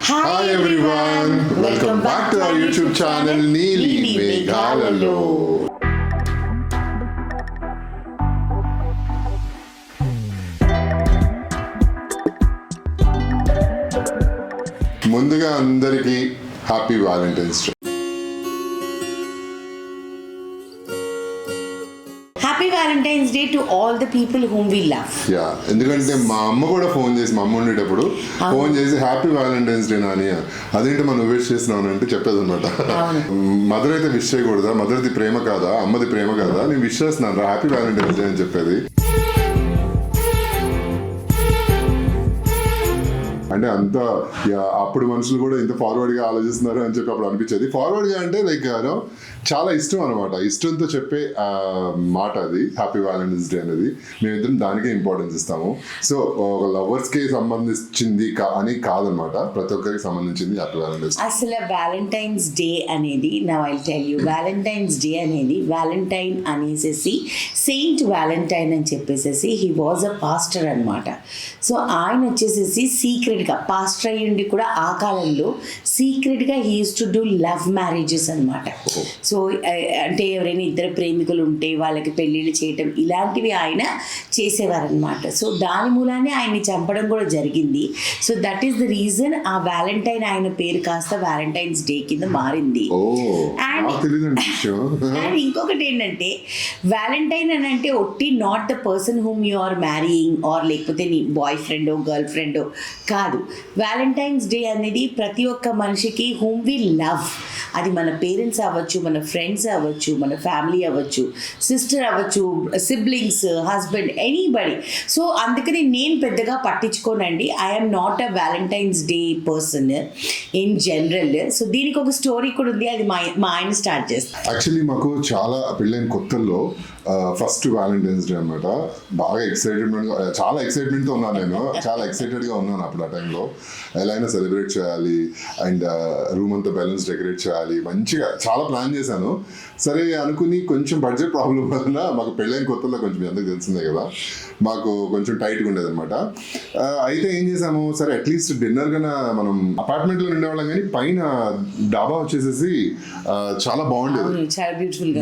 Hi everyone, welcome back to our YouTube channel Neeli Meghalalo. ముందుగా అందరికీ happy valentine's day. Happy valentine's day to all the people whom we love. Yeah, ఎందుకంటే మా అమ్మ కూడా phone చేసి, మా అమ్మ ఉండేటప్పుడు ఫోన్ చేసి హ్యాపీ వ్యాలంటైన్స్ డే నాని, అదేంటి మనం విష్ చేస్తున్నాను అంటే చెప్పేది అనమాట. మదర్ అయితే విష్ చేయకూడదా, మదర్ది ప్రేమ కాదా, అమ్మది ప్రేమ కాదా, నేను విష్ చేస్తున్నాను హ్యాపీ వ్యాలంటైన్స్ డే అని చెప్పేది. అంటే అంత అప్పుడు మనుషులు కూడా ఇంత ఫార్వర్డ్ గా ఆలోచిస్తున్నారు అని చెప్పి అప్పుడు అనిపించేది. ఫార్వర్డ్ గా అంటే లైక్ చాలా ఇష్టం అనమాట, ఇష్టంతో చెప్పే మాట అది హ్యాపీ వ్యాలంటైన్స్ డే అనేది. మేమిద్దరం దానికే ఇంపార్టెన్స్ ఇస్తాము. సో ఒక లవర్స్ కి సంబంధించింది అని కాదనమాట, ప్రతి ఒక్కరికి సంబంధించింది హ్యాపీ వ్యాలంటైన్స్. అసలు వ్యాలంటైన్స్ డే అనేది now I tell you, Valentine's day అనేది వ్యాలంటైన్ అనేసి సెయింట్ వ్యాలంటైన్ అని చెప్పేసి హీ వాజ్ అ పాస్టర్ అనమాట. సో ఆయన వచ్చేసేసి సీక్రెట్గా పాస్టర్ అయ్యుండి కూడా ఆ కాలంలో సీక్రెట్గా he use to do love marriages అనమాట. సో అంటే ఎవరైనా ఇద్దరు ప్రేమికులు ఉంటే వాళ్ళకి పెళ్ళిళ్ళు చేయటం ఇలాంటివి ఆయన చేసేవారనమాట. సో దాని మూలానే ఆయన్ని చంపడం కూడా జరిగింది. So that is the reason ఆ వ్యాలంటైన్ ఆయన పేరు కాస్త వ్యాలంటైన్స్ డే కింద మారింది. అండ్ ఇంకొకటి ఏంటంటే వ్యాలంటైన్ అని అంటే ఒట్టి not the person whom you are marrying or లేకపోతే నీ బాయ్ ఫ్రెండో గర్ల్ ఫ్రెండో కాదు. వ్యాలంటైన్స్ డే అనేది ప్రతి ఒక్క మనిషికి హూమ్ వి లవ్, అది మన పేరెంట్స్ అవ్వచ్చు, మన ఫ్రెండ్స్ అవ్వచ్చు, మన ఫ్యామిలీ అవ్వచ్చు, సిస్టర్ అవ్వచ్చు, సిబ్లింగ్స్, హస్బెండ్, ఎనీబడి. సో అందుకని నేను పెద్దగా పట్టించుకోనండి. I'm not a Valentine's day person in general. So దీనికి ఒక స్టోరీ కూడా ఉంది, అది మా ఆయన స్టార్ట్ చేస్తాను. యాక్చువల్లీ మాకు చాలా పెళ్ళైన కొత్తల్లో ఫస్ట్ వ్యాలంటైన్స్ డే అనమాట. బాగా చాలా ఎక్సైట్మెంట్తో ఉన్నాను నేను, చాలా ఎక్సైటెడ్గా ఉన్నాను అప్పుడు. ఆ టైంలో ఎలా అయినా సెలబ్రేట్ చేయాలి అండ్ రూమ్ అంతా బెలూన్స్ డెకరేట్ చేయాలి, మంచిగా చాలా ప్లాన్ చేశాను. సరే అనుకుని కొంచెం బడ్జెట్ ప్రాబ్లం వలన మాకు పెళ్ళైన కొత్తలో కొంచెం ఎందుకు తెలిసిందే కదా, మాకు కొంచెం టైట్గా ఉండేది అనమాట. అయితే ఏం చేసాము, సరే అట్లీస్ట్ డిన్నర్ కన్నా మనం అపార్ట్మెంట్లో ఉండేవాళ్ళం, కానీ పైన డాబా వచ్చేసేసి చాలా బాగుండేది,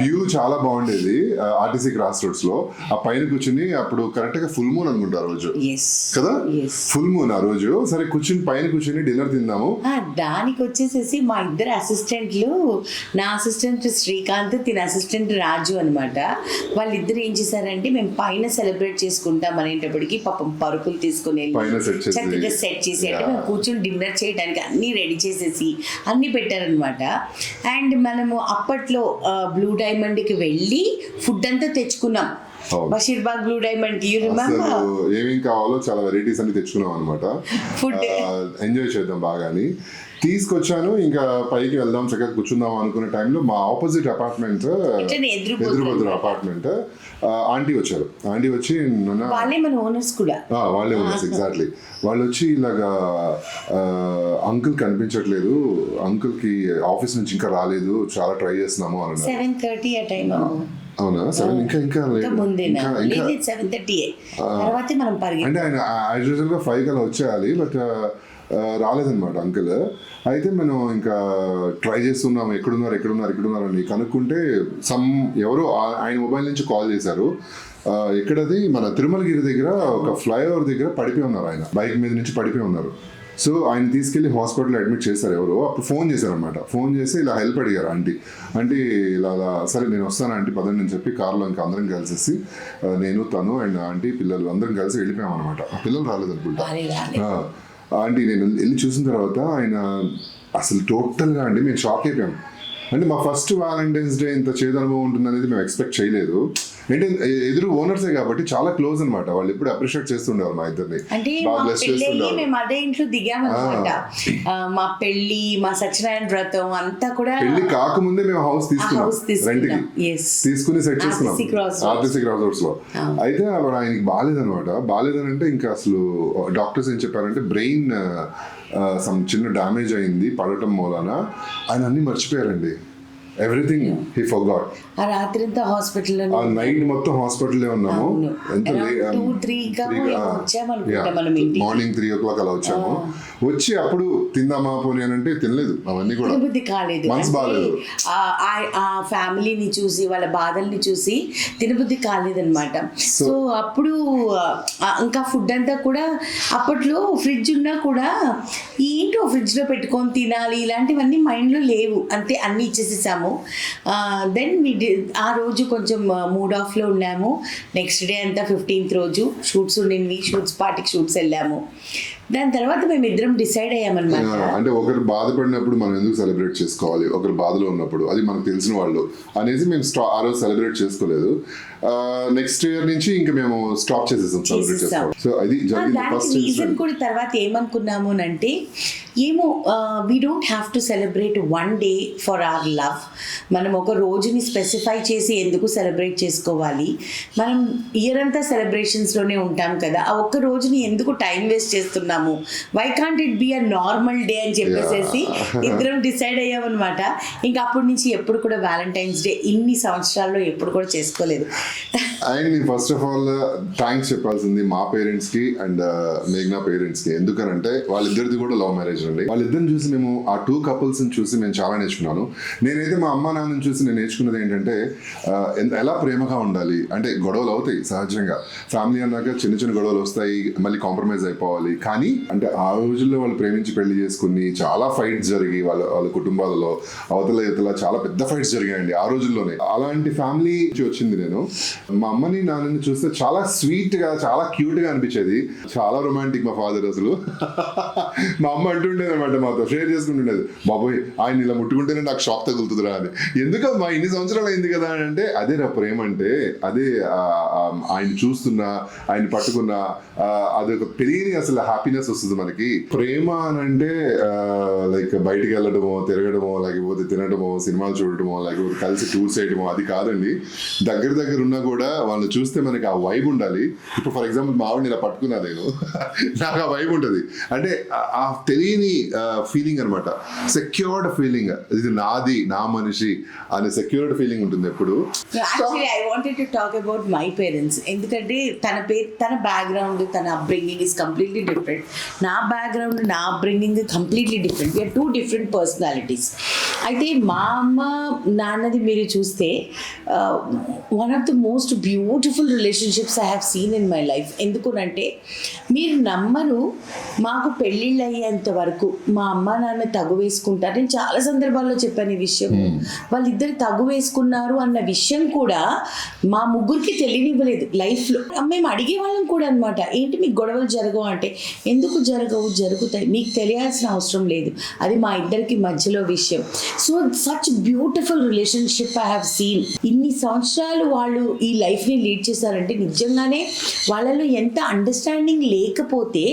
వ్యూ చాలా బాగుండేది. ఆర్టీసీ క్రాస్ రోడ్స్ లో ఆ పైన కూర్చుని, అప్పుడు కరెక్ట్ గా ఫుల్ మూన్ అనుకుంటా రోజు కదా, ఫుల్ మూన్ ఆ రోజు. సరే కూర్చుని పైన కూర్చుని డిన్నర్ తిందాము. దానికి వచ్చేసేసి మా ఇద్దరు అసిస్టెంట్లు, నా అసిస్టెంట్ శ్రీకాంత్, తిన అసిస్టెంట్ రాజు అనమాట. వాళ్ళిద్దరు ఏం చేశారంటే మేము పైన సెలబ్రేట్ చేసుకుంటాం అనేటప్పటికి పాపం పరుపులు తీసుకుని చక్కగా సెట్ చేసి అంటే మేము కూర్చొని డిన్నర్ చేయడానికి అన్ని రెడీ చేసేసి అన్ని పెట్టారనమాట. అండ్ మనము అప్పట్లో బ్లూ డైమండ్కి వెళ్ళి ఫుడ్ అంతా తెచ్చుకున్నాం, బషీర్బాగ్ బ్లూ డైమండ్ కి. ఏమేం కావాలో చాలా వెరైటీస్ అన్ని తెచ్చుకున్నాం అనమాట. ఫుడ్ ఎంజాయ్ చేద్దాం బాగా అని తీసుకొచ్చాను. ఇంకా పైకి వెళ్దాం, చక్కగా కూర్చుందాం అనుకునే టైంలో మా ఆపోజిట్ అపార్ట్మెంట్, ఎదురుబదురు అపార్ట్మెంట్ ఆంటీ వచ్చారు. ఆంటీ వచ్చి వాళ్ళే ఓనర్స్ ఎగ్జాక్ట్లీ. వాళ్ళు వచ్చి ఇలాగా అంకుల్ కనిపించట్లేదు, అంకుల్ కి ఆఫీస్ నుంచి ఇంకా రాలేదు, చాలా ట్రై చేస్తున్నాము అని. 7:30 ఆ టైం. అవునా, 7 ఇంకా అంటే ఆయన యాజ్ యూజువల్ గా 5 కల్లా వచ్చేయాలి, బట్ రాలేదన్నమాట అంకుల్. అయితే మనం ఇంకా ట్రై చేస్తున్నాము, ఎక్కడున్నారు అని కనుక్కుంటే ఎవరో ఆయన మొబైల్ నుంచి కాల్ చేశారు. ఎక్కడది, మన తిరుమలగిరి దగ్గర ఒక ఫ్లైఓవర్ దగ్గర పడిపోయి ఉన్నారు, ఆయన బైక్ మీద నుంచి పడిపోయి ఉన్నారు. సో ఆయన తీసుకెళ్లి హాస్పిటల్ అడ్మిట్ చేశారు ఎవరో. అప్పుడు ఫోన్ చేశారనమాట, ఫోన్ చేసి ఇలా హెల్ప్ అడిగారు ఆంటీ. ఇలా సరే నేను వస్తాను ఆంటీ పదండి అని చెప్పి కార్లో ఇంకా అందరం కలిసేసి, నేను తను అండ్ ఆంటీ పిల్లలు అందరం కలిసి వెళ్ళిపోయాం అనమాట. ఆ పిల్లలు రాలేదు అనుకుంటా. ఆంటీ నేను వెళ్ళి చూసిన తర్వాత ఆయన అసలు టోటల్గా అండి మేము షాక్ అయిపోయాం. అంటే మా ఫస్ట్ వ్యాలంటైన్స్ డే ఇంత చేదు అనుభవం ఉంటుంది అనేది మేము ఎక్స్పెక్ట్ చేయలేదు. అంటే ఎదురు ఓనర్సే కాబట్టి చాలా క్లోజ్ అనమాట, వాళ్ళు ఎప్పుడు అప్రిషియేట్ చేస్తుండేవారు మా ఇద్దరిని. అంటే మేము అదే ఇంట్లో దిగామన్నమాట. మా పెళ్లి, మా సత్యనారాయణ వ్రతం అంతా కూడా పెళ్లి కాకముందే మేము హౌస్ తీసుకున్నాం రెంట్కి, తీసుకుని సెట్ చేసుకున్నాం ఆర్టీసీ క్రాస్ రోడ్స్ లో. అయితే అప్పుడు ఆయనకి బాగాలేదని అంటే ఇంకా అసలు డాక్టర్స్ ఏం చెప్పారంటే బ్రెయిన్ సమ్ చిన్న డ్యామేజ్ అయింది పడటం మూలాన. ఆయన అన్ని మర్చిపోయారండి, ఎవ్రీథింగ్ హీ ఫర్గాట్. ఆ రాత్రి అంతా హాస్పిటల్లో ఆ నైట్ మొత్తం హాస్పిటల్లో ఉన్నాము. ఎంత 2-3 వచ్చామనుకుంటా మనం ఇంటికి. మార్నింగ్ 3 o'clock అలా వచ్చాము. వచ్చి అప్పుడు తిందామా పోనీ అని అంటే తినలేదు. అవన్నీ కూడా తినబుద్ధి కాలేదు. మనసు బాగాలేదు. ఆ ఫ్యామిలీని చూసి వాళ్ళ బాధల్ని చూసి తినబుద్ధి కాలేదన్నమాట. సో అప్పుడు ఇంకా ఫుడ్ అంతా కూడా అప్పట్లో ఫ్రిడ్జ్ ఉన్నా కూడా ఏంటో ఫ్రిడ్జ్లో పెట్టుకొని తినాలి ఇలాంటివన్నీ మైండ్లో లేవు. అంతే అన్నీ ఇచ్చేసేసాము. దెన్ ఆ రోజు కొంచెం మూడ్ ఆఫ్లో ఉన్నాము. నెక్స్ట్ డే అంతా 15th రోజు షూట్స్ ఉండింది. పార్టీకి షూట్స్ వెళ్ళాము. దాని తర్వాత మేము ఇద్దరం డిసైడ్ అయ్యామన్నమాట. అంటే ఒకరు బాధపడినప్పుడు మనం ఎందుకు సెలబ్రేట్ చేసుకోవాలి, ఒకరు బాధలో ఉన్నప్పుడు అది మనకు తెలిసిన వాళ్ళు అనేసి మేము ఆ రోజు సెలబ్రేట్ చేసుకోలేదు. నెక్స్ట్ ఇయర్ నుంచి ఇంకా మేము స్టాప్ చేసేసాం సెలబ్రేట్ చేసుకోవాలి. సో అది రీజన్ కూడా తర్వాత ఏమనుకున్నాము అంటే ఏమో we don't have to celebrate one day for hour love. మనం ఒక రోజుని స్పెసిఫై చేసి ఎందుకు సెలబ్రేట్ చేసుకోవాలి, మనం ఇయర్ అంతా సెలబ్రేషన్స్లోనే ఉంటాం కదా, ఆ ఒక్క రోజుని ఎందుకు టైం వేస్ట్ చేస్తున్నాము, why can't it be a normal day అని చెప్పేసి ఇద్దరం డిసైడ్ అయ్యామన్నమాట. ఇంకా అప్పటి నుంచి ఎప్పుడు కూడా వ్యాలంటైన్స్ డే ఇన్ని సంవత్సరాల్లో ఎప్పుడు కూడా చేసుకోలేదు. అండ్ నేను ఫస్ట్ ఆఫ్ ఆల్ థ్యాంక్స్ చెప్పాల్సింది మా పేరెంట్స్ కి అండ్ మేఘ్నా పేరెంట్స్ కి. ఎందుకనంటే వాళ్ళిద్దరిది కూడా లవ్ మ్యారేజ్ అండి. వాళ్ళిద్దరిని చూసి మేము ఆ 2 couples చూసి మేము చాలా నేర్చుకున్నాను. నేనైతే మా అమ్మ నాన్నని చూసి నేను నేర్చుకున్నది ఏంటంటే ఎలా ప్రేమగా ఉండాలి. అంటే గొడవలు అవుతాయి సహజంగా, ఫ్యామిలీ అన్నాక చిన్న చిన్న గొడవలు వస్తాయి, మళ్ళీ కాంప్రమైజ్ అయిపోవాలి. కానీ అంటే ఆ రోజుల్లో వాళ్ళు ప్రేమించి పెళ్లి చేసుకుని చాలా ఫైట్స్ జరిగి వాళ్ళ కుటుంబాలలో అవతల చాలా పెద్ద ఫైట్స్ జరిగాయండి ఆ రోజుల్లోనే. అలాంటి ఫ్యామిలీ వచ్చింది నేను. మా అమ్మని నాన్నని చూస్తే చాలా స్వీట్ గా చాలా క్యూట్ గా అనిపించేది. చాలా రొమాంటిక్ మా ఫాదర్ అసలు. మా అమ్మ అంటుండేది అనమాట, మాతో షేర్ చేసుకుంటుండేది, బాబోయ్ ఆయన ఇలా ముట్టుకుంటేనే నాకు షాక్ తగులుతుందిరా అని. ఎందుకమ్మా ఇన్ని సంవత్సరాలు అయింది కదా అని అంటే అదే నా ప్రేమ అంటే, అదే ఆయన చూస్తున్నా ఆయన పట్టుకున్నా అదొక తెలియని అసలు హ్యాపీనెస్ వస్తుంది మనకి. ప్రేమ అని అంటే లైక్ బయటికి వెళ్ళడమో తిరగడమో లేకపోతే తినడమో సినిమాలు చూడటమో లేకపోతే కలిసి టూర్స్ చేయడమో అది కాదండి. దగ్గర ఉన్నా కూడా వాళ్ళు చూస్తే మనకి ఆ వైబ్ ఉండాలి. ఇప్పుడు ఫర్ ఎగ్జాంపుల్ మా ఆవిడని ఇలా పట్టుకున్నా నేను, నాకు ఆ వైబ్ ఉంటుంది. అంటే ఆ తెలియని ఫీలింగ్ అనమాట, సెక్యూర్డ్ ఫీలింగ్. ఇది నాది నా మనిషి అనే సెక్యూర్డ్ ఫీలింగ్ ఉంటుంది ఎప్పుడు. Actually I wanted to talk about my parents. ఎందుకంటే తన బ్యాక్గ్రౌండ్ తన అప్బ్రింగింగ్ ఇస్ కంప్లీట్లీ డిఫరెంట్. నా బ్యాక్గ్రౌండ్ నా upbringing completely different. We're 2 different personalities. అయితే మా అమ్మ నాన్నది మీరు చూస్తే one of the most beautiful relationships I have seen in my life. ఎందుకునంటే మీరు నమ్మరు, మాకు పెళ్ళిళ్ళు అయ్యేంత వరకు మా అమ్మ నాన్న తగు వేసుకుంటారు. నేను చాలా సందర్భాల్లో చెప్పాను ఈ విషయం. వాళ్ళిద్దరు తగు వేసుకున్నారు అన్న విషయం కూడా మా ముగ్గురికి తెలియనివ్వలేదు లైఫ్లో. మేము అడిగేవాళ్ళం కూడా అనమాట, ఏంటి మీకు గొడవలు జరగవు అంటే, ఎందుకు జరగవు, జరుగుతాయి, మీకు తెలియాల్సిన అవసరం లేదు, అది మా ఇద్దరికి మధ్యలో విషయం. So such beautiful relationship I have scene. ఇన్ని సంవత్సరాలు వాళ్ళు ఈ లైఫ్ని లీడ్ చేశారంటే నిజంగానే వాళ్ళలో ఎంత అండర్స్టాండింగ్ లేకపోతే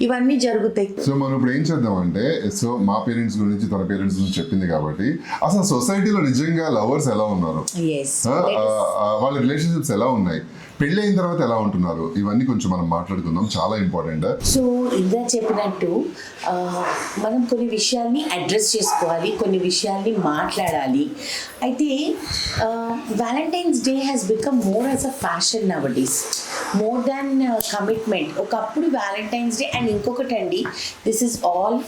ఇవన్నీ జరుగుతాయి. సో మనం ఇప్పుడు ఏం చేద్దామంటే, సో మా పేరెంట్స్ గురించి తన పేరెంట్స్ గురించి చెప్పింది కాబట్టి అసలు సొసైటీలో నిజంగా లవర్స్ ఎలా ఉన్నారు, వాళ్ళ రిలేషన్షిప్స్ ఎలా ఉన్నాయి, పెళ్ళి అయిన తర్వాత ఎలా ఉంటున్నారు, ఇవన్నీ కొంచెం మనం మాట్లాడుకుందాం, చాలా ఇంపార్టెంట్. సో ఇందా చెప్పినట్టు మనం కొన్ని విషయాల్ని అడ్రస్ చేసుకోవాలి, కొన్ని విషయాల్ని మాట్లాడాలి. అయితే Valentine's day has become more as a fashion nowadays, more than commitment. ఒకప్పుడు వ్యాలంటైన్స్ డే అండ్ ఇంకొకటి అండి, this is all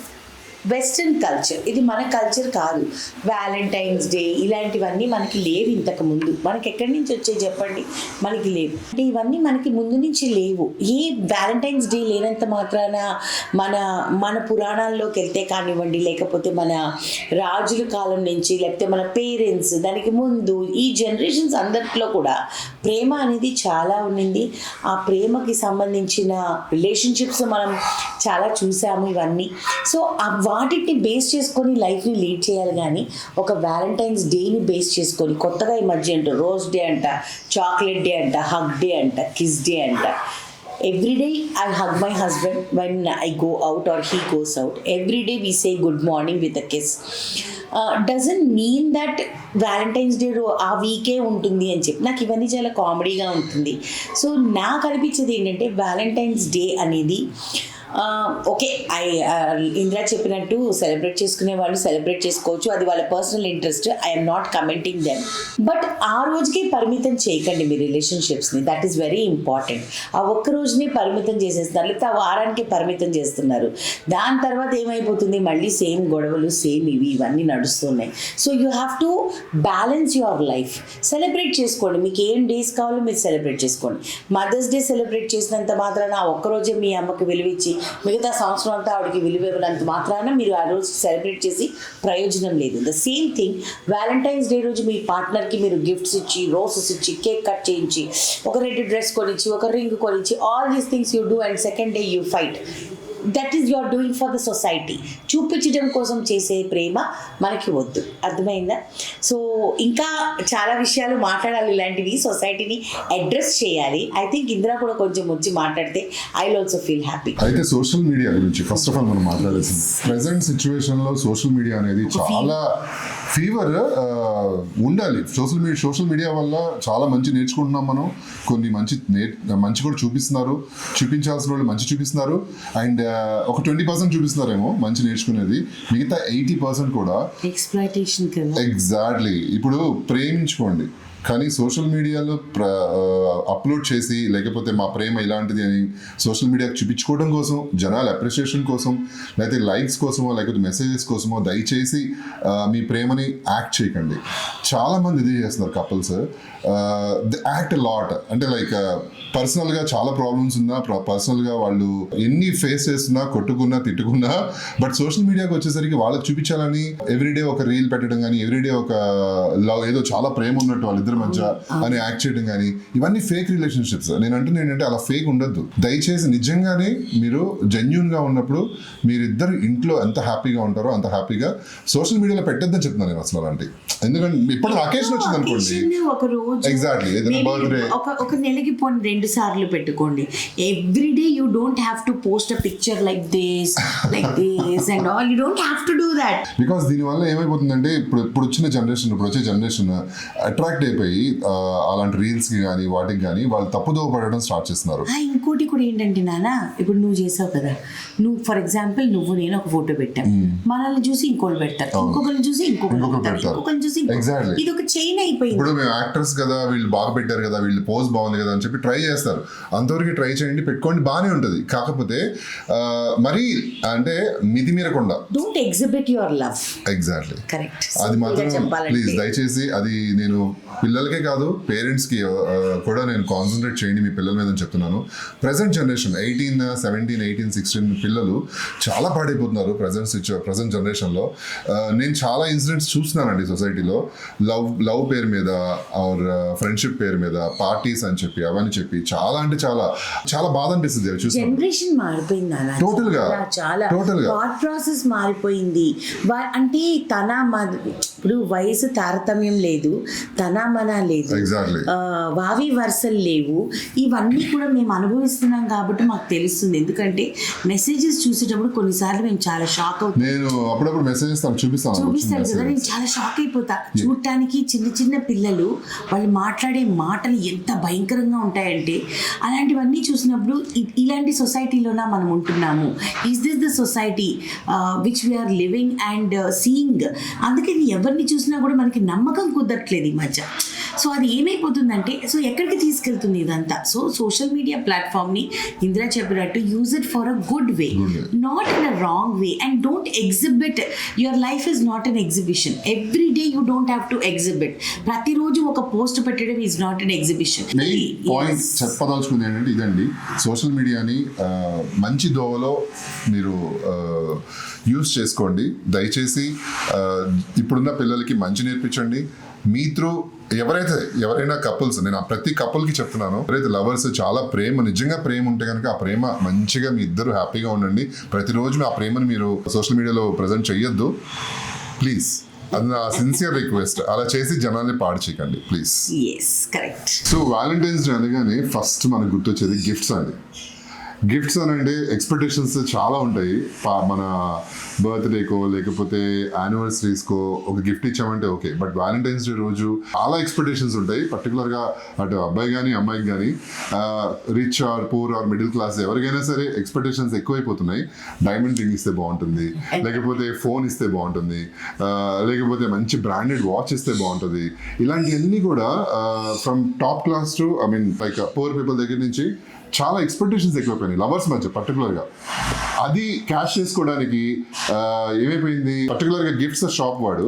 western culture, ఇది మన కల్చర్ కాదు. వ్యాలంటైన్స్ డే ఇలాంటివన్నీ మనకి లేవు ఇంతకు ముందు. మనకి ఎక్కడి నుంచి వచ్చాయి చెప్పండి, మనకి లేవు. అంటే ఇవన్నీ మనకి ముందు నుంచి లేవు. ఈ వ్యాలంటైన్స్ డే లేనంత మాత్రాన మన పురాణాల్లోకి వెళ్తే కానివ్వండి, లేకపోతే మన రాజుల కాలం నుంచి, లేకపోతే మన పేరెంట్స్ దానికి ముందు ఈ జనరేషన్స్ అందరిలో కూడా ప్రేమ అనేది చాలా ఉండింది. ఆ ప్రేమకి సంబంధించిన రిలేషన్షిప్స్ మనం చాలా చూసాము ఇవన్నీ. సో వాటిని బేస్ చేసుకొని లైఫ్ని లీడ్ చేయాలి. కానీ ఒక వ్యాలంటైన్స్ డేని బేస్ చేసుకొని కొత్తగా ఈ మధ్య అంట రోజ్ డే అంట, చాక్లెట్ డే అంట, హగ్ డే అంట, కిస్ డే అంట. Every day I hug my husband when I go out or he goes out. Every day we say good morning with a kiss. Doesn't mean that Valentine's day ఆ వీకే ఉంటుంది అని చెప్పి నాకు ఇవన్నీ చాలా కామెడీగా ఉంటుంది. సో నాకు అనిపించేది ఏంటంటే వ్యాలంటైన్స్ డే అనేది ఓకే ఇందిరా చెప్పినట్టు సెలబ్రేట్ చేసుకునే వాళ్ళు సెలబ్రేట్ చేసుకోవచ్చు, అది వాళ్ళ personal interest. I'm not commenting them. But ఆ రోజుకి పరిమితం చేయకండి మీ రిలేషన్షిప్స్ని. That is very important. ఆ ఒక్క రోజుని పరిమితం చేసేస్తున్నారు, లేకపోతే ఆ వారానికి పరిమితం చేస్తున్నారు. దాని తర్వాత ఏమైపోతుంది, మళ్ళీ సేమ్ గొడవలు, సేమ్ ఇవన్నీ నడుస్తున్నాయి. So you have to balance your life. Celebrate చేసుకోండి, మీకు ఏం డేస్ కావాలో మీరు సెలబ్రేట్ చేసుకోండి. మదర్స్ డే సెలబ్రేట్ చేసినంత మాత్రాన ఆ ఒక్కరోజే మీ అమ్మకి విలువిచ్చి మిగతా సంవత్సరం అంతా ఆవిడకి విలువ ఇవ్వనంత మాత్రాన మీరు ఆ రోజు సెలబ్రేట్ చేసి ప్రయోజనం లేదు. The same thing Valentine's day రోజు మీ పార్ట్నర్కి మీరు గిఫ్ట్స్ ఇచ్చి, రోసెస్ ఇచ్చి, కేక్ కట్ చేయించి, ఒక రెడ్ డ్రెస్ కొనిచ్చి, ఒక రింగ్ కొనిచ్చి, all these things you do and second day you fight. That is you're doing for the society. చూపించడం కోసం చేసే ప్రేమ మనకి వద్దు. అర్థమైందా? సో ఇంకా చాలా విషయాలు మాట్లాడాలి, ఇలాంటివి సొసైటీని అడ్రస్ చేయాలి. ఐ థింక్ ఇందిరా కూడా కొంచెం వచ్చి మాట్లాడితే I will also feel happy. అయితే సోషల్ మీడియా గురించి ఫస్ట్ ఆఫ్ ఆల్ మనం మాట్లాడాల్సింది. ప్రెసెంట్ సిచ్యువేషన్ లో సోషల్ మీడియా అనేది చాలా ఫీవర్ ఉండాలి. సోషల్ మీడియా వల్ల చాలా మంచి నేర్చుకుంటున్నాం మనం. కొన్ని మంచి కూడా చూపిస్తున్నారు, చూపించాల్సిన వాళ్ళు మంచి చూపిస్తున్నారు. అండ్ ఒక 20% చూపిస్తున్నారేమో మంచి నేర్చుకునేది, మిగతా 80% కూడా ఎక్స్‌ప్లాయిటేషన్. ఎగ్జాక్ట్లీ. ఇప్పుడు ప్రేమించుకోండి, కానీ సోషల్ మీడియాలో అప్లోడ్ చేసి, లేకపోతే మా ప్రేమ ఇలాంటిది అని సోషల్ మీడియాకి చూపించుకోవడం కోసం, జనాల అప్రిషియేషన్ కోసం, లేకపోతే లైక్స్ కోసమో, లేకపోతే మెసేజెస్ కోసమో దయచేసి మీ ప్రేమని యాక్ట్ చేయకండి. చాలామంది ఇది చేస్తున్నారు కపుల్స్. ది యాక్ట్ లాట్, అంటే లైక్ పర్సనల్గా చాలా ప్రాబ్లమ్స్ ఉన్నా, పర్సనల్గా వాళ్ళు ఎన్ని ఫేస్ చేస్తున్నా, కొట్టుకున్నా, తిట్టుకున్నా, బట్ సోషల్ మీడియాకి వచ్చేసరికి వాళ్ళకి చూపించాలని ఎవ్రీడే ఒక రీల్ పెట్టడం కానీ, ఎవ్రీడే ఒక లవ్, ఏదో చాలా ప్రేమ ఉన్నట్టు వాళ్ళిద్దరి మధ్య అని యాక్ట్ చేయడం కానీ, ఇవన్నీ ఫేక్ రిలేషన్షిప్స్. నేను అంటున్నా ఏంటంటే అలా ఫేక్ ఉండొద్దు. దయచేసి నిజంగానే మీరు జెన్యూన్ గా ఉన్నప్పుడు మీరిద్దరు ఇంట్లో ఎంత హ్యాపీగా ఉంటారో అంత హ్యాపీగా సోషల్ మీడియాలో పెట్టొద్దని చెప్తున్నాను నేను అసలు. అలాంటి ఎందుకంటే ఇప్పుడు అకేషన్ వచ్చింది అనుకోండి, ఎగ్జాక్ట్లీ ఏదైనా బర్త్డే ఒక నెలకి పోనీ 2 సార్లు పెట్టుకోండి. Everyday you don't have to post a picture like this and all. You don't have to do that. Because దీనివల్ల ఏమైపోతుందంటే ఇప్పుడు వచ్చే జనరేషన్ అట్రాక్ట్ అయిపోయి అలాంటి రీల్స్ కి కానీ వాటికి కానీ వాళ్ళు తప్పుదోవ పడడం స్టార్ట్ చేస్తున్నారు. ఇంకోటి కూడా ఏంటంటే నాన్న, ఇప్పుడు నువ్వు చేసావు కదా, నువ్వు ఫర్ ఎగ్జాంపుల్ నేను ఒక ఫోటో పెట్టాను, మనల్ని చూసి ఇంకోటి పెడతారు, ఇంకొకరిని చూసి ఇంకొకరిని చూసి ఇది ఒక చైన్ అయిపోయింది. ఇప్పుడు మేము యాక్టర్స్ కదా, వీళ్ళు బాగా పెట్టారు కదా, వీళ్ళు పోజ్ బాగుంది కదా అని చెప్పి ట్రై చేస్తారు. అంతవరకు ట్రై చేయండి, పెట్టుకోండి, బాగానే ఉంటుంది. కాకపోతే మరి అంటే మితి మీరకుండా don't exhibit your love. Exactly, correct. అది మాత్రం ప్లీజ్ దయచేసి, అది నేను పిల్లలకే కాదు పేరెంట్స్ కి కూడా నేను కాన్సన్ట్రేట్ చేయండి మీ పిల్లల మీద అని చెప్తున్నాను. ప్రెసెంట్ జనరేషన్ 18, 17, 18, 16 పిల్లలు చాలా పాడైపోతున్నారు ప్రెసెంట్ జనరేషన్ లో. నేను చాలా ఇన్సిడెంట్స్ చూస్తున్నానండి సొసైటీలో. లవ్ పేరు మీద ఆర్ ఫ్రెండ్షిప్ పేరు మీద పార్టీస్ అని చెప్పి అవన్నీ చెప్పి చాలా అంటే చాలా చాలా బాధ అనిపిస్తుంది చూసి. జనరేషన్ మారిపోయింది అలా టోటల్ గా థాట్ ప్రాసెస్ మారిపోయింది. అంటే ఇప్పుడు వయసు తారతమ్యం లేదు, మన లేదు, వావి వరుసలు లేవు. ఇవన్నీ కూడా మేము అనుభవిస్తున్నాం కాబట్టి మాకు తెలుస్తుంది. ఎందుకంటే మెసేజెస్ చూసేటప్పుడు కొన్నిసార్లు మేము చాలా షాక్ అవుతాం. నేను అప్పుడప్పుడు మెసేజెస్ చూపిస్తాను కదా, నేను చాలా షాక్ అయిపోతా. చూడటానికి చిన్న పిల్లలు వాళ్ళు మాట్లాడే మాటలు ఎంత భయంకరంగా ఉంటాయంటే, అలాంటివన్నీ చూసినప్పుడు ఇలాంటి సొసైటీలోనా మనం ఉంటున్నాము? Is this the society which we are living and seeing? అందుకని ఎవరిని చూసినా కూడా మనకి నమ్మకం కుదరట్లేదు ఈ మధ్య. సో అది ఏమైపోతుందంటే, సో ఎక్కడికి తీసుకెళ్తుంది ఇదంతా? సో సోషల్ మీడియా ప్లాట్ఫామ్ని ఇందిరా చెప్పినట్టు use it for a good way, not in a wrong way. And don't exhibit. Your life is not an exhibition. Every day you don't have to exhibit. ప్రతిరోజు ఒక post పెట్టడం is not an exhibition. Point చెప్పదలుచుకుంది ఏంటంటే ఇదండి, social మీడియాని మంచి దోవలో మీరు use చేసుకోండి. దయచేసి ఇప్పుడున్న పిల్లలకి మంచి నేర్పించండి. మీ త్రూ ఎవరైనా కపుల్స్, నేను ప్రతి కపుల్కి చెప్తున్నాను, ఎవరైతే లవర్స్ చాలా నిజంగా ప్రేమ ఉంటే కనుక ఆ ప్రేమ మంచిగా మీ ఇద్దరు హ్యాపీగా ఉండండి. ప్రతిరోజు ఆ ప్రేమను మీరు సోషల్ మీడియాలో ప్రజెంట్ చేయొద్దు ప్లీజ్. అది నా సిన్సియర్ రిక్వెస్ట్. అలా చేసి జనాల్ని పాడు చేయకండి please. Correct. So Valentine's day అనగానే ఫస్ట్ మనకు గుర్తొచ్చేది గిఫ్ట్స్ అండి. గిఫ్ట్స్ అని అంటే ఎక్స్పెక్టేషన్స్ చాలా ఉంటాయి. మన బర్త్డేకో లేకపోతే యానివర్సరీస్కో ఒక గిఫ్ట్ ఇచ్చామంటే ఓకే, బట్ వ్యాలంటైన్స్ డే రోజు చాలా ఎక్స్పెక్టేషన్స్ ఉంటాయి. పర్టికులర్గా అటు అబ్బాయి కానీ అమ్మాయికి కానీ, rich or poor or middle class ఎవరికైనా సరే ఎక్స్పెక్టేషన్స్ ఎక్కువైపోతున్నాయి. డైమండ్ రింగ్ ఇస్తే బాగుంటుంది, లేకపోతే ఫోన్ ఇస్తే బాగుంటుంది, లేకపోతే మంచి బ్రాండెడ్ వాచ్ ఇస్తే బాగుంటుంది. ఇలాంటివన్నీ కూడా from top class to I mean like poor people దగ్గర నుంచి చాలా ఎక్స్పెక్టేషన్స్ ఎక్కువైపోయినాయి లవర్స్ మధ్య. పర్టికులర్గా అది క్యాష్ చేసుకోవడానికి ఏమైపోయింది, పర్టికులర్గా గిఫ్ట్స్ షాప్ వాడు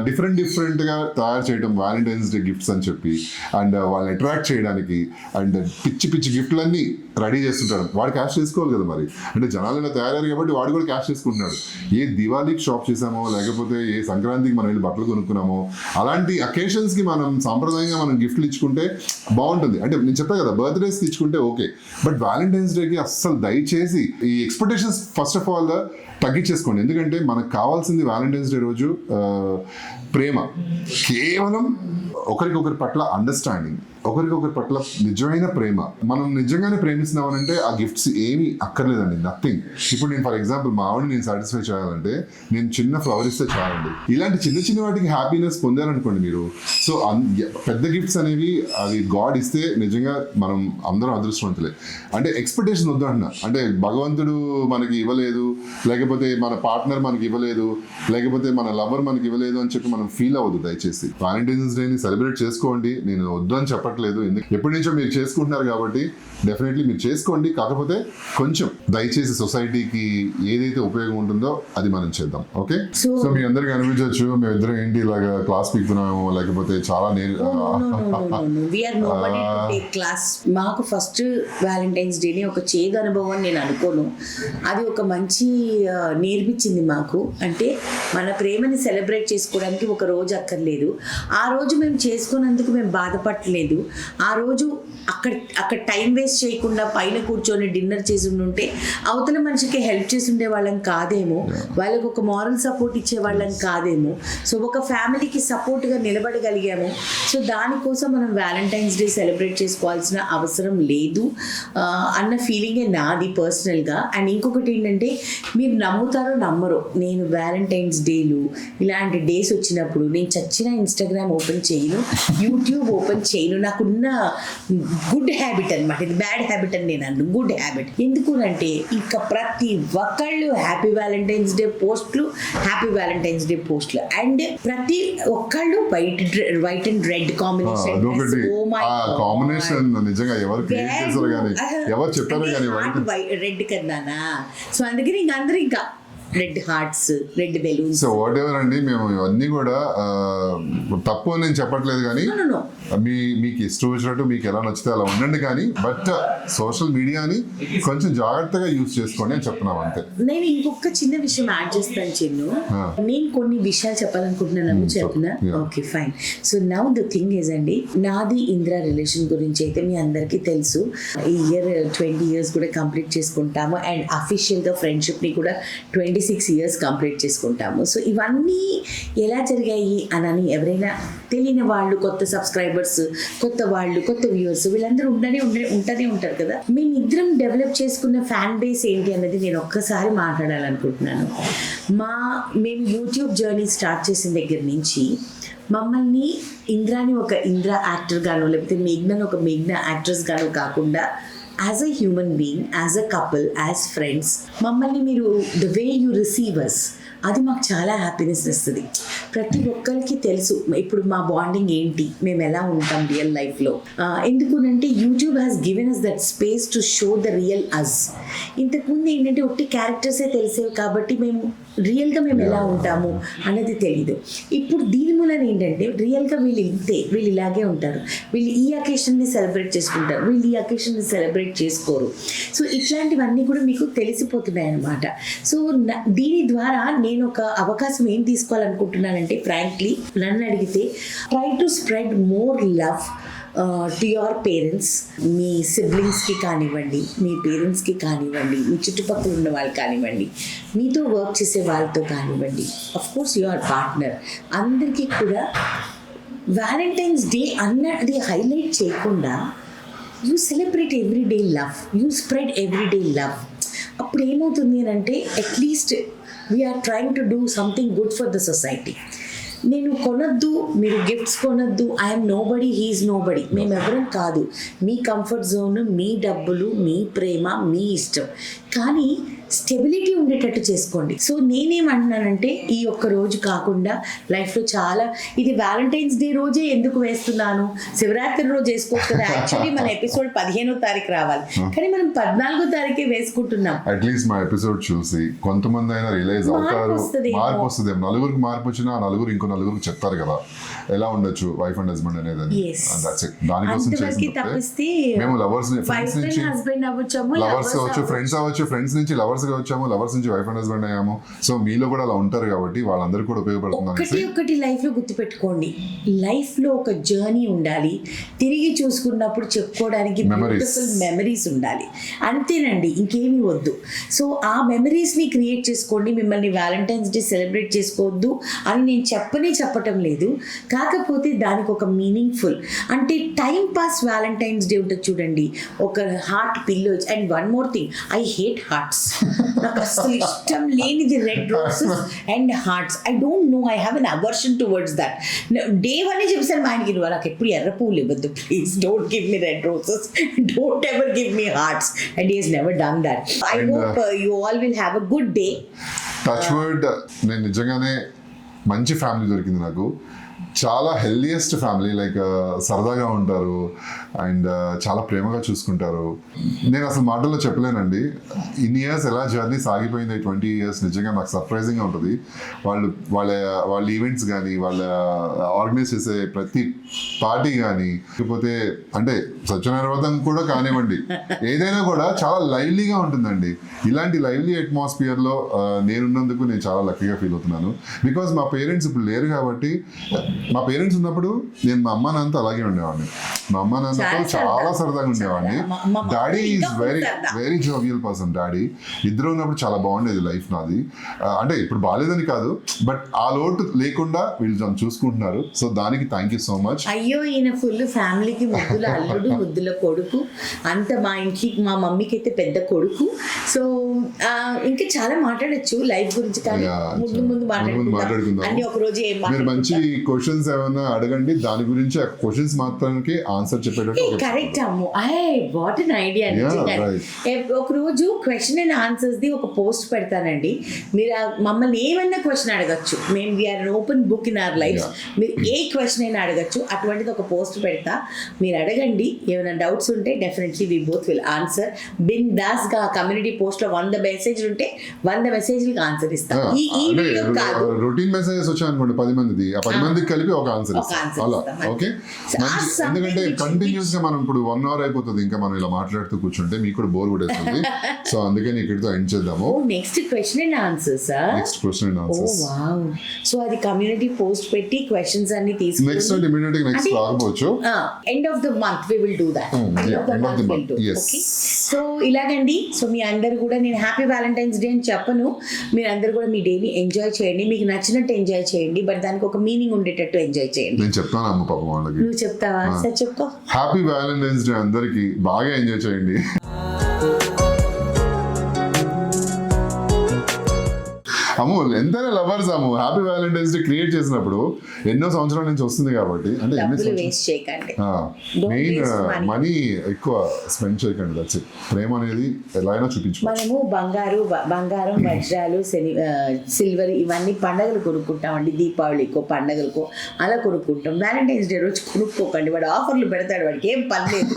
డిఫరెంట్గా తయారు చేయడం వ్యాలంటైన్స్ డే గిఫ్ట్స్ అని చెప్పి, అండ్ వాళ్ళని అట్రాక్ట్ చేయడానికి అండ్ పిచ్చి గిఫ్ట్లన్నీ రెడీ చేస్తుంటాడు. వాడు క్యాష్ చేసుకోవాలి కదా మరి, అంటే జనాలు ఇలా తయారయ్యారు కాబట్టి వాడు కూడా క్యాష్ చేసుకుంటున్నాడు. ఏ దివాళీకి షాప్ చేసామో లేకపోతే ఏ సంక్రాంతికి మనం వెళ్ళి బట్టలు కొనుక్కున్నామో అలాంటి అకేషన్స్కి మనం సాంప్రదాయంగా మనం గిఫ్ట్లు ఇచ్చుకుంటే బాగుంటుంది. అంటే నేను చెప్పాను కదా, బర్త్డేస్కి ఇచ్చుకుంటే ఓకే, బట్ వ్యాలంటైన్స్ డేకి అస్సలు దయచేసి ఈ ఎక్స్పెక్టేషన్స్ ఫస్ట్ ఆఫ్ ఆల్ తగ్గించేసుకోండి. ఎందుకంటే మనకు కావాల్సింది వ్యాలంటైన్స్ డే రోజు ప్రేమ, కేవలం ఒకరికొకరి పట్ల అండర్స్టాండింగ్, ఒకరికొకరి పట్ల నిజమైన ప్రేమ. మనం నిజంగానే ప్రేమిస్తున్నామనంటే ఆ గిఫ్ట్స్ ఏమీ అక్కర్లేదండి, నథింగ్. ఇప్పుడు నేను ఫర్ ఎగ్జాంపుల్ మా ఆవిడని నేను సాటిస్ఫై చేయాలంటే నేను చిన్న ఫ్లవర్ ఇస్తే చాలండి. ఇలాంటి చిన్న వాటికి హ్యాపీనెస్ పొందారనుకోండి మీరు, సో పెద్ద గిఫ్ట్స్ అనేవి అవి గాడ్ ఇస్తే నిజంగా మనం అందరం అదృష్టవంతులే. అంటే ఎక్స్పెక్టేషన్ వద్దు అంటున్నా, అంటే భగవంతుడు మనకి ఇవ్వలేదు, లేకపోతే మన పార్ట్నర్ మనకి ఇవ్వలేదు, లేకపోతే మన లవర్ మనకి ఇవ్వలేదు అని చెప్పి మనం ఫీల్ అవ్వద్దు. దయచేసి వ్యాలంటైన్స్ డేని సెలబ్రేట్ చేసుకోండి, నేను వద్దు అని చెప్పట్లేదు. ఎప్పటి నుంచో మీరు చేసుకుంటున్నారు కాబట్టి డెఫినెట్లీ మీరు చేసుకోండి. కాకపోతే కొంచెం దయచేసి సొసైటీకి ఏదైతే ఉపయోగం ఉంటుందో అది మనం చేద్దాం. ఓకే, సో మీ అందరికి అనిపించవచ్చు మేము ఇద్దరం ఏంటి ఇలాగా క్లాస్ పీకుతున్నామో, లేకపోతే చాలా క్లాస్. మాకు ఫస్ట్ వ్యాలంటైన్స్ డేని ఒక చేదు అనుభవం నేను అనుకోను, అది ఒక మంచి నేర్పించింది మాకు. అంటే మన ప్రేమని సెలబ్రేట్ చేసుకోవడానికి ఒక రోజు అక్కర్లేదు, ఆ రోజు మేము చేసుకున్నందుకు మేము బాధపడలేదు. ఆ రోజు అక్కడ టైం వేస్ట్ చేయకుండా పైన కూర్చొని డిన్నర్ చేసి ఉంటే అవతల మనిషికి హెల్ప్ చేసి ఉండే వాళ్ళం కాదేమో, వాళ్ళకి ఒక మారల్ సపోర్ట్ ఇచ్చే వాళ్ళం కాదేమో. సో ఒక ఫ్యామిలీకి సపోర్ట్గా నిలబడగలిగాము. సో దానికోసం మనం వ్యాలంటైన్స్ డే సెలబ్రేట్ చేసుకోవాల్సిన అవసరం లేదు అన్న ఫీలింగే నాది పర్సనల్గా. అండ్ ఇంకొకటి ఏంటంటే, మీరు నమ్ముతారో నమ్మరో, నేను వ్యాలంటైన్స్ డేలు ఇలాంటి డేస్ వచ్చినప్పుడు నేను చచ్చిన ఇన్స్టాగ్రామ్ ఓపెన్ చేయను, యూట్యూబ్ ఓపెన్ చేయను. నాకున్న గుడ్ హ్యాబిట్ అనమాట, ఇది బ్యాడ్ హ్యాబిట్ అని నేను అన్ను, గుడ్ హ్యాబిట్. ఎందుకు అంటే ఇంకా ప్రతి ఒక్కళ్ళు హ్యాపీ వ్యాలంటైన్స్ డే పోస్ట్లు, హ్యాపీ వ్యాలంటైన్స్ డే పోస్ట్లు, అండ్ ప్రతి ఒక్కళ్ళు వైట్ అండ్ రెడ్ కాంబినేషన్. నిజంగా ఎవరు చెప్పారో కానీ రెడ్ కదానా, సో అందుకని ఇంక అందరూ ఇంకా red hearts, red balloons. So what ever అండి, మేము ఇవన్నీ కూడా తప్పు అని నేను చెప్పట్లేదు, కానీ మీకు ఇష్టం వచ్చినట్టు మీకు ఎలా నచ్చితే అలా ఉండండి, కానీ బట్ సోషల్ మీడియాని కొంచెం జాగ్రత్తగా యూజ్ చేసుకోండి అని చెప్తున్నాం అంతే. నేను ఇంకొక చిన్న విషయం యాడ్ చేస్తాను చిన్ను, నేను కొన్ని విషయాలు చెప్పాలనుకుంటున్నాను, చెప్పిన okay fine. So now the thing is అండి, నాది ఇందిరా రిలేషన్ గురించి అయితే మీ అందరికీ తెలుసు. ఈ ఇయర్ 20 years కూడా కంప్లీట్ చేసుకుంటాము, అండ్ అఫీషియల్గా ఫ్రెండ్షిప్ని కూడా 26 years కంప్లీట్ చేసుకుంటాము. సో ఇవన్నీ ఎలా జరిగాయి అని ఎవరైనా తెలియని వాళ్ళు, కొత్త సబ్స్క్రైబర్స్, కొత్త వాళ్ళు, కొత్త వ్యూవర్స్, వీళ్ళందరూ ఉంటూనే ఉంటారు కదా. మేమిద్దరం డెవలప్ చేసుకున్న ఫ్యాన్ బేస్ ఏంటి అన్నది నేను ఒక్కసారి మాట్లాడాలనుకుంటున్నాను. మేము యూట్యూబ్ జర్నీ స్టార్ట్ చేసిన దగ్గర నుంచి మమ్మల్ని ఇంద్రాని ఒక ఇంద్రా యాక్టర్ గాను, లేకపోతే మేఘ్నాని ఒక మేఘ్నా యాక్ట్రెస్ గాను కాకుండా as a human being, as a couple, as friends, మమ్మల్ని మీరు ద వే యూ రిసీవ్ అస్, అది మాకు చాలా హ్యాపీనెస్ ఇస్తుంది. ప్రతి ఒక్కరికి తెలుసు ఇప్పుడు మా బాండింగ్ ఏంటి, మేము ఎలా ఉంటాం రియల్ లైఫ్లో. ఎందుకునంటే YouTube has given us that space to show the real us. ఇంతకుముందు ఏంటంటే ఒట్టి క్యారెక్టర్సే తెలిసేవి కాబట్టి మేము రియల్గా మేము ఎలా ఉంటాము అన్నది తెలీదు. ఇప్పుడు దీని మూలన ఏంటంటే రియల్గా వీళ్ళు ఇంతే, వీళ్ళు ఇలాగే ఉంటారు, వీళ్ళు ఈ అకేషన్ని సెలబ్రేట్ చేసుకుంటారు, వీళ్ళు ఈ అకేషన్ని సెలబ్రేట్ చేసుకోరు. సో ఇట్లాంటివన్నీ కూడా మీకు తెలిసిపోతున్నాయి అన్నమాట. సో దీని ద్వారా నేను ఒక అవకాశం ఏం తీసుకోవాలనుకుంటున్నానంటే, ఫ్రాంక్లీ నన్ను అడిగితే, try to spread more love to your parents. మీ సిబ్లింగ్స్కి కానివ్వండి, మీ పేరెంట్స్కి కానివ్వండి, మీ చుట్టుపక్కల ఉన్న వాళ్ళు కానివ్వండి, మీతో వర్క్ చేసే వాళ్ళతో కానివ్వండి, అఫ్కోర్స్ యువర్ పార్ట్నర్, అందరికీ కూడా వ్యాలంటైన్స్ డే అన్నది హైలైట్ చేయకుండా you celebrate every day love, you spread every day love. అప్పుడు ఏమవుతుంది అని అంటే at least we are trying to do something good for the society. నేను కొనొద్దు, మీరు గిఫ్ట్స్ కొనొద్దు, I'm nobody, he is nobody, మేమెవరం కాదు. మీ కంఫర్ట్ జోన్, మీ డబ్బులు, మీ ప్రేమ, మీ ఇష్టం, కానీ స్టెబిలిటీ ఉండేటట్టు చేసుకోండి. సో నేనేమంటున్నానంటే ఈ ఒక్క రోజు కాకుండా లైఫ్లో చాలా, ఇది వ్యాలంటైన్స్ డే రోజే ఎందుకు వేస్తున్నాను, శివరాత్రి రోజు వేసుకోవచ్చు కదా. యాక్చువల్లీ మన ఎపిసోడ్ 15వ తారీఖు రావాలి, కానీ మనం 14వ తారీఖే వేసుకుంటున్నాం. అట్లీస్ట్ మా ఎపిసోడ్ చూసి కొంతమంది అయినా రియలైజ్ అవుతారు, మార్పు వస్తుంది. నలుగురికి మార్పు వచ్చినా ఆ నలుగురు ఇంకో నలుగురికి చెప్తారు కదా ఎలా ఉండొచ్చు వైఫ్ అండ్ హస్బెండ్ అనేది. దానికోసం తప్పిస్తే మేము లవర్స్ ఫ్రెండ్స్ నుంచి హస్బెండ్ అవ్వచ్చాము, లవర్స్ అవ్వచ్చు, ఫ్రెండ్స్ అవ్వచ్చు, ఫ్రెండ్స్ నుంచి లవర్స్ గా వచ్చాము, లవర్స్ నుంచి వైఫ్ అండ్ హస్బెండ్ అయ్యాము. సో మీలో కూడా అలా ఉంటారు కాబట్టి వాళ్ళందరూ కూడా ఉపయోగపడుతుంది. ఒకటి లైఫ్ లో గుర్తుపెట్టుకోండి, లైఫ్ లో ఒక జర్నీ ఉండాలి, తిరిగి చూసుకున్నప్పుడు చెప్పుకోవడానికి బ్యూటిఫుల్ మెమరీస్ ఉండాలి, అంతేనండి, ఇంకేమీ వద్దు. సో ఆ మెమరీస్ ని క్రియేట్ చేసుకోండి. మిమ్మల్ని వ్యాలంటైన్స్ డే సెలబ్రేట్ చేసుకోవద్దు అని నేను చెప్పటం లేదు, కాకపోతే దానికి ఒక మీనింగ్ఫుల్ అంటే టైం పాస్ వ్యాలంటైన్స్ డే ఉంటుంది చూడండి, ఒక heart pillows. And one more thing, I hate hearts. నాకు అసలు ఇష్టం లేనిది red roses and hearts. I don't know, I have an aversion towards that. Day one చెప్పాను మా ఆయనకి, నాకు ఎప్పుడు ఎర్ర పువ్వులు ఇవ్వద్దు please, don't give me red roses, don't ever give me hearts, and he has never done that. I hope you all will have a good day. Touch wood, నేను నిజంగానే మంచి ఫ్యామిలీ దొరికింది నాకు. చాలా హెల్దియెస్ట్ ఫ్యామిలీ, లైక్ సరదాగా ఉంటారు and చాలా ప్రేమగా చూసుకుంటారు. నేను అసలు మాటల్లో చెప్పలేనండి ఇన్ని ఇయర్స్ ఎలా జర్నీ సాగిపోయింది. 20 years నిజంగా నాకు సర్ప్రైజింగ్గా ఉంటుంది. వాళ్ళ ఈవెంట్స్ కానీ, వాళ్ళ ఆర్గనైజ్ చేసే ప్రతి పార్టీ కానీ, లేకపోతే అంటే సత్యనారాయణ వ్రతం కూడా కానివ్వండి, ఏదైనా కూడా చాలా లైవ్లీగా ఉంటుందండి. ఇలాంటి లైవ్లీ అట్మాస్ఫియర్లో నేనున్నందుకు నేను చాలా లక్కీగా ఫీల్ అవుతున్నాను. బికాజ్ మా పేరెంట్స్ ఇప్పుడు లేరు కాబట్టి, మా పేరెంట్స్ ఉన్నప్పుడు నేను మా అమ్మ నాన్నతో అలాగే ఉండేవాడిని. మా అమ్మ నాన్నతో చాలా సరదాగా ఉండేవాడిని. Daddy is very jovial person. Daddy ఇద్దరు ఉన్నప్పుడు చాలా బాగుండేది లైఫ్ నాది. అంటే ఇప్పుడు బాగాలేదని కాదు, బట్ ఆ లోటు లేకుండా వీళ్ళు నన్ను చూసుకుంటున్నారు. సో దానికి థ్యాంక్ యూ సో మచ్. అయ్యో ఈయన ఫుల్ ఫ్యామిలీకి ముద్దుల అల్లుడు, ముద్దుల కొడుకు, అంత మా ఇంటికి మా మమ్మీకి అయితే పెద్ద కొడుకు. సో ఇంకా చాలా మాట్లాడచ్చు లైఫ్ గురించి, కానీ ముందు మాట్లాడుకుందాం. అన్ని ఒక రోజు మీరు మంచి క్వశ్చన్స్ ఏమైనా అడగండి, దాని గురించి ఆ క్వశ్చన్స్ మాత్రానికి ఆన్సర్ చెప్పేటట్టు. Correct Ammu, what an idea. ఒక రోజు క్వశ్చన్ అండ్ ఆన్సర్స్ ది ఒక పోస్ట్ పెడతానండి. మీరు మమ్మల్ని ఏమన్నా క్వశ్చన్ అడగచ్చు, మేము we are open book in our life. మీరు ఏ క్వశ్చన్ అయినా అడగచ్చు, అటువంటిది ఒక పోస్ట్ పెడతా, మీరు అడగండి. ఏమైనా డౌట్స్ ఉంటే definitely we both will answer. బిందాస్ గా కమ్యూనిటీ పోస్ట్ లో 100 మెసేజ్లు ఉంటే 100 మెసేజ్లకు ఆన్సర్ ఇస్తాం. ఈ వీడియో కాదు, రొటీన్ మెసేజెస్ వచ్చాయి అనుకోండి 10 మందిది, ఆ 10 మందికి కలిపి ఒక ఆన్సర్ అలా. ఓకే, ఎందుకంటే కంటిన్యూస్ గా మనం ఇప్పుడు 1 hour అయిపోతుంది, ఇంకా మనం ఇలా మాట్లాడుతూ కూర్చుంటే మీకు కూడా బోర్ కొట్టేస్తుంది. సో అందుకని ఇక్కడితో ఎండ్ చేద్దాము. Next question and answers. Next question and answers. Wow, so అది కమ్యూనిటీ పోస్ట్ పెట్టి క్వశ్చన్స్ అన్ని తీసుకొని నెక్స్ట్ ఇమిడియట్లీ నెక్స్ట్ రాకపోవచ్చు. End of the month we will do that. End of the month. yes. So ఇలాగండి. So మీ అందరూ కూడా, నేను హ్యాపీ వ్యాలంటైన్స్ డే అని చెప్పను, మీరు అందరూ కూడా మీ డేని ఎంజాయ్ చేయండి, మీకు నచ్చినట్టు ఎంజాయ్ చేయండి, బట్ దానికి ఒక మీనింగ్ ఉండేటట్టు ఎంజాయ్ చేయండి. నేను చెప్తాను అమ్మ పాపం వాళ్ళకి. నువ్వు చెప్తావా? సరే చెప్పుకో. హ్యాపీ వ్యాలంటైన్స్ డే అందరికి, బాగా ఎంజాయ్ చేయండి. అమ్ము ఎంతైనా lovers Ammu, happy valentine's day create చేసినప్పుడు ఎన్నో సంవత్సరాల నుంచి వస్తుంది కాబట్టి, అంటే మెయిన్ మనీ ఎక్కువ స్పెండ్ చేయకండి. That's it. ప్రేమ అనేది ఎలా అయినా చూపించుకోవచ్చు. మనము బంగారం, వజ్రాలు, సిల్వర్ ఇవన్నీ పండగలు కొనుక్కుంటామండి, దీపావళికో పండగలకో అలా కొనుక్కుంటాం. వ్యాలంటైన్స్ డే రోజు కొనుక్కోకండి, వాడు ఆఫర్లు పెడతాడు, వాడికి ఏం పని లేదు,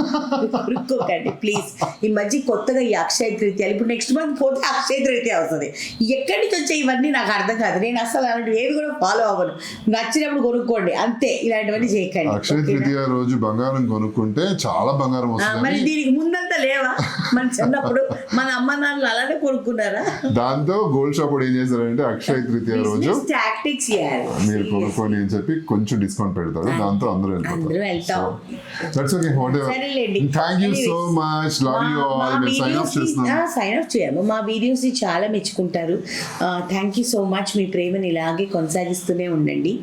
కొనుక్కోకండి ప్లీజ్. ఈ మధ్య కొత్తగా ఈ అక్షయ తృతీయ, ఇప్పుడు నెక్స్ట్ మంత్ పోతే అక్షయ తృతీయ వస్తుంది. ఎక్కడి నుంచి వచ్చే ఇవన్నీ నాకు అర్థం కాదు. నేను అసలు అలాంటివి ఏవి కూడా ఫాలో అవ్వను. నచ్చినప్పుడు కొనుక్కోండి అంతే, ఇలాంటివన్నీ చేయకండి. అక్షయ తృతీయ రోజు బంగారం కొనుక్కుంటే చాలా బంగారం వస్తుంది. మరి దీనికి ముందంతా లేవా? మన చిన్నప్పుడు మన అమ్మ నాన్నలు అలానే కొనుక్కున్నారా? దాంతో గోల్డ్ షాప్ ఏం చేశారంటే అక్షయ తృతీయ రోజు టాక్టిక్స్ మీరు కొనుక్కోండి అని చెప్పి కొంచెం డిస్కౌంట్ పెడతారు, దాంతో అందరూ వెళ్తాం. That's okay, thank you so much, love you all. Sign off చేయాము, మా వీడియోస్ ని చాలా మెచ్చుకుంటారు. Thank you so much. మీ ప్రేమని ఇలాగే కొనసాగిస్తూనే ఉండండి.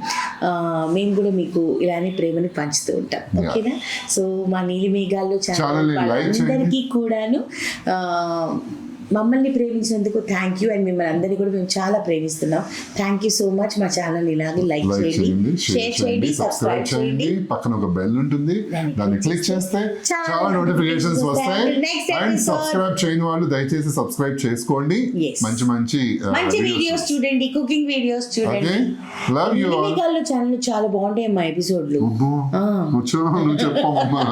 మేము కూడా మీకు ఇలానే ప్రేమని పంచుతూ ఉంటాం. ఓకేనా? సో మా నీలిమేఘాల్లో ఛానల్ని like చేయండి. అందరికీ కూడాను మమ్మల్ని ప్రేమించినందుకు థ్యాంక్ యూ. అండ్ మిమ్మల్ని అందరినీ కూడా మేము చాలా ప్రేమిస్తున్నాం. Thank you so much. మా ఛానల్ ఇలాగే లైక్ చేయండి, షేర్ చేయండి, సబ్స్క్రైబ్ చేయండి. పక్కన ఒక బెల్ ఉంటుంది, దాన్ని క్లిక్ చేస్తే చాలా నోటిఫికేషన్స్ వస్తాయి. అండ్ సబ్స్క్రైబ్ చేయని వాళ్ళు దయచేసి సబ్స్క్రైబ్ చేసుకోండి. మంచి మంచి వీడియోస్ చూడండి, కుకింగ్ వీడియోస్ చూడండి. Love you all. ఛానల్ చాలా బాగుంటాయి మా ఎపిసోడ్లు. నువ్వు చెప్పమ్మా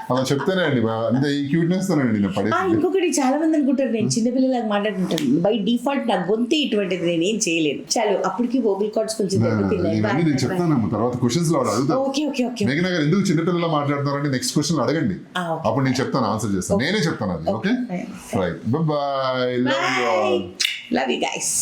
అలా చెప్తేనే అండి అంతే ఈ క్యూట్నెస్ తోనండి నేను పడేసి. ఇంకొకటి చాలా మంది అనుకుంటారు నేను చిన్నపిల్లలాగా మాట్లాడుతుంటాను. బై డిఫాల్ట్ నా గొంతే ఇటువంటిది, నేను ఏం చేయలేను. చాలు అప్పటికి వోకల్ కార్డ్స్ కొంచెం నేను చెప్తాను తర్వాత క్వశ్చన్స్ లో అడుగుతాను. Okay okay okay. మేఘనా గారు ఎందుకు చిన్నపిల్లలా మాట్లాడుతున్నారంటే నెక్స్ట్ క్వశ్చన్ అడగండి, అప్పుడు నేను చెప్తాను, ఆన్సర్ చేస్తాను. నేనే చెప్తాను అది. Okay right, by by, love you all, love you guys.